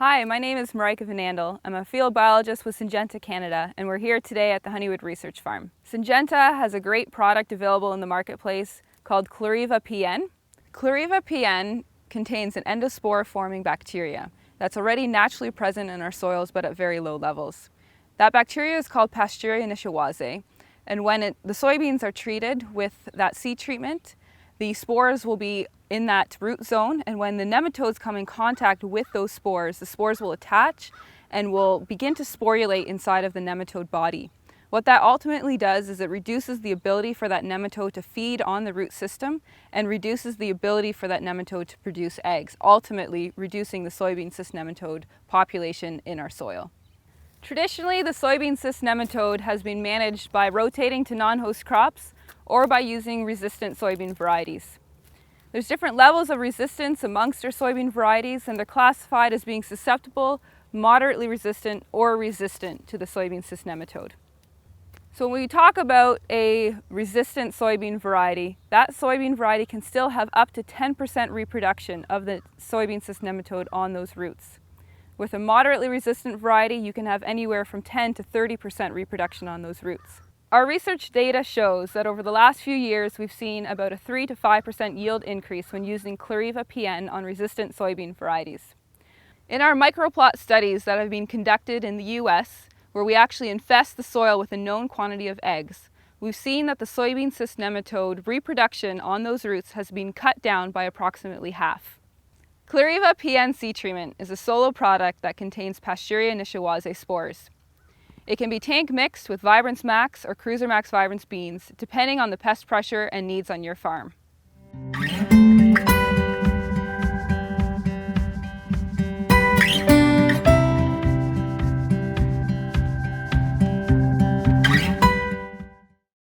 Hi, my name is Marika Van Andel. I'm a field biologist with Syngenta Canada, and we're here today at the Honeywood Research Farm. Syngenta has a great product available in the marketplace called Chloreva PN. Chloreva PN contains an endospore-forming bacteria that's already naturally present in our soils but at very low levels. That bacteria is called Pasteuria nishiwaze, and when the soybeans are treated with that seed treatment, the spores will be in that root zone, and when the nematodes come in contact with those spores, the spores will attach and will begin to sporulate inside of the nematode body. What that ultimately does is it reduces the ability for that nematode to feed on the root system and reduces the ability for that nematode to produce eggs, ultimately reducing the soybean cyst nematode population in our soil. Traditionally, the soybean cyst nematode has been managed by rotating to non-host crops or by using resistant soybean varieties. There's different levels of resistance amongst our soybean varieties, and they're classified as being susceptible, moderately resistant, or resistant to the soybean cyst nematode. So when we talk about a resistant soybean variety, that soybean variety can still have up to 10% reproduction of the soybean cyst nematode on those roots. With a moderately resistant variety, you can have anywhere from 10 to 30% reproduction on those roots. Our research data shows that over the last few years, we've seen about a 3 to 5% yield increase when using Chloreva PN on resistant soybean varieties. In our microplot studies that have been conducted in the US, where we actually infest the soil with a known quantity of eggs, we've seen that the soybean cyst nematode reproduction on those roots has been cut down by approximately half. Chloreva PN seed treatment is a solo product that contains Pasteuria nishiwaze spores. It can be tank mixed with Vibrance Max or Cruiser Max Vibrance beans, depending on the pest pressure and needs on your farm.